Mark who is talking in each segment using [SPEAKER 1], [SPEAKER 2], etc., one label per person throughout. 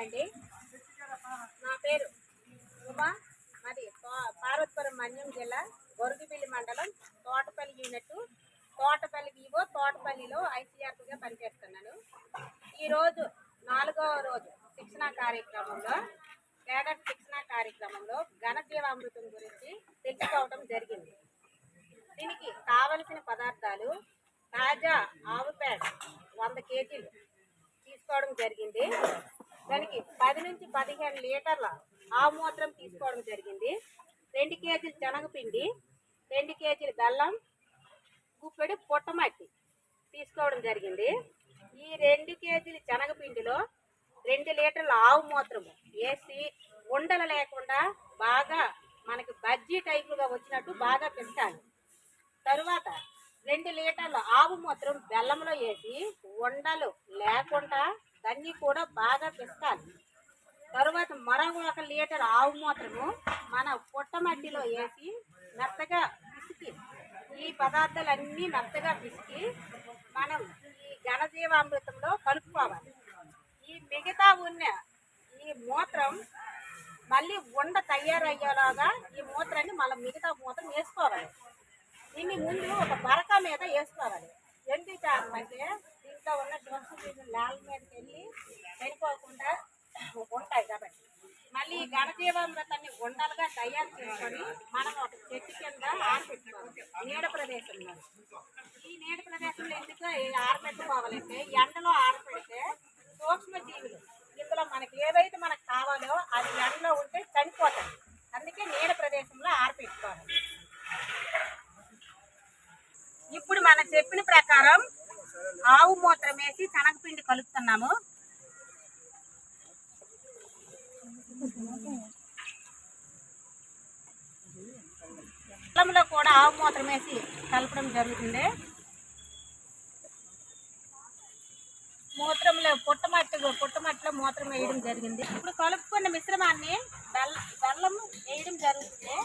[SPEAKER 1] అండి. నా పేరు ఉమా. మాది పార్వతీపురం మన్యం జిల్లా గొరుగుబిల్లి మండలం తోటపల్లి యూనిట్ తోటపల్లి వివో తోటపల్లిలో ఐసీఆర్గా పనిచేస్తున్నాను. ఈరోజు 4వ రోజు శిక్షణా కార్యక్రమంలో ఘనజీవామృతం గురించి తెలుసుకోవడం జరిగింది. దీనికి కావలసిన పదార్థాలు తాజా ఆవు పేడ 100 కేజీలు తీసుకోవడం జరిగింది. దానికి 10 నుంచి 15 లీటర్ల ఆవు మూత్రం తీసుకోవడం జరిగింది. 2 కేజీలు శనగపిండి, 2 కేజీలు బెల్లం, గుప్పెడు పుట్టమట్టి తీసుకోవడం జరిగింది. ఈ 2 కేజీల శనగపిండిలో 2 లీటర్ల ఆవు మూత్రము వేసి ఉండలు లేకుండా బాగా మనకి బజ్జీ టైపుగా వచ్చినట్టు బాగా పిసకాలి. తరువాత 2 లీటర్ల ఆవు మూత్రం బెల్లంలో వేసి ఉండలు లేకుండా దాన్ని కూడా బాగా పిసకాలి. తరువాత మరొక 1 లీటర్ ఆవు మూత్రము మన పుట్టమట్టిలో వేసి మెత్తగా పిసికి ఈ పదార్థాలన్నీ మెత్తగా పిసికి మనం ఈ ఘనజీవామృతంలో కలుపుకోవాలి. ఈ మిగతా ఉన్న ఈ మూత్రం మళ్ళీ ఉండ తయారయ్యేలాగా ఈ మూత్రాన్ని మళ్ళీ మిగతా మూత్రం వేసుకోవాలి. దీన్ని ముందు ఒక బరక మీద వేసుకోవాలి. ఎందుకంటే దీంట్లో ఉన్న సూక్ష్మజీవులు నేల మీదకి వెళ్ళి చనిపోకుండా ఉంటాయి కాబట్టి. మళ్ళీ ఘనజీవామృతాన్ని ఉండలుగా తయారు చేసుకొని మనం ఒక చెట్టు కింద ఆరబెట్టుకోవాలి. నీడ ప్రదేశంలో ఈ నీడ ప్రదేశంలో ఎందుకు ఆరబెట్టుకోవాలంటే ఎండలో ఆరబెడితే సూక్ష్మజీవులు ఇందులో మనకి ఏదైతే మనకు కావాలో అది ఎండలో ఉంటే చనిపోతాయి. అందుకే నీడ ప్రదేశంలో ఆరబెట్టుకోవాలి. ఇప్పుడు మనం చెప్పిన ప్రకారం ఆవు మూత్రం వేసి శనగపిండి కలుపుతున్నాము. బెల్లంలో కూడా ఆవు మూత్రం వేసి కలపడం జరుగుతుంది. మూత్రంలో పుట్టమట్టిలో మూత్రం వేయడం జరిగింది. ఇప్పుడు కలుపుకున్న మిశ్రమాన్ని బెల్లం వేయడం జరుగుతుంది.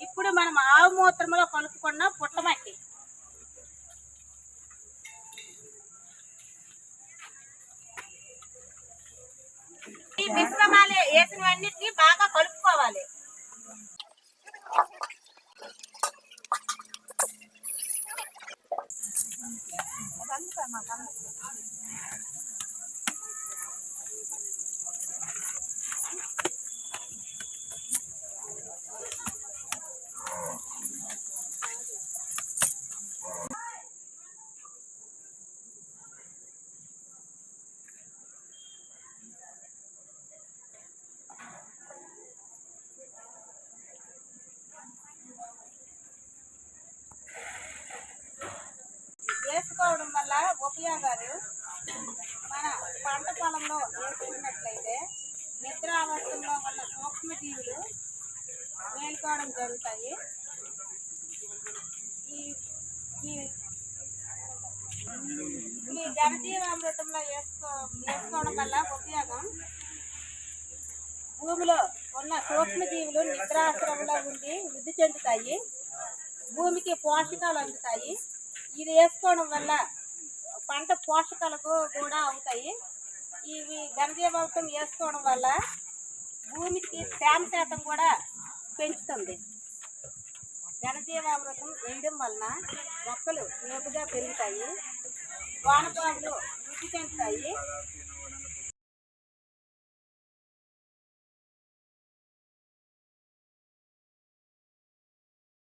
[SPEAKER 1] ఇప్పుడు మనం ఆవు మూత్రంలో కలుపుకున్న పుట్టమట్టి ఈ మిశ్రమాలు వేసినవన్నిటిని బాగా కలుపుకోవాలి. వేసుకోవడం వల్ల ఉపయోగాలు మన పంట పొలంలో వేసుకున్నట్లయితే నిద్రావస్థలో ఉన్న సూక్ష్మజీవులు మేల్కోవడం జరుగుతాయి. ఈ ఘనజీవామృతంలో వేసుకోవడం వల్ల ఉపయోగం భూమిలో ఉన్న సూక్ష్మజీవులు నిద్రాశ్రమంలో ఉండి వృద్ధి చెందుతాయి. భూమికి పోషకాలు అందుతాయి. ఇది వేసుకోవడం వల్ల పంట పోషకాలకు కూడా అవుతాయి. ఇవి ఘనజీవామృతం వేసుకోవడం వల్ల భూమికి తేమ శాతం కూడా పెంచుతుంది. ఘనజీవామృతం వేయడం వలన మొక్కలు ఏపుగా పెరుగుతాయి, వానపాములు వృద్ధి చెందుతాయి.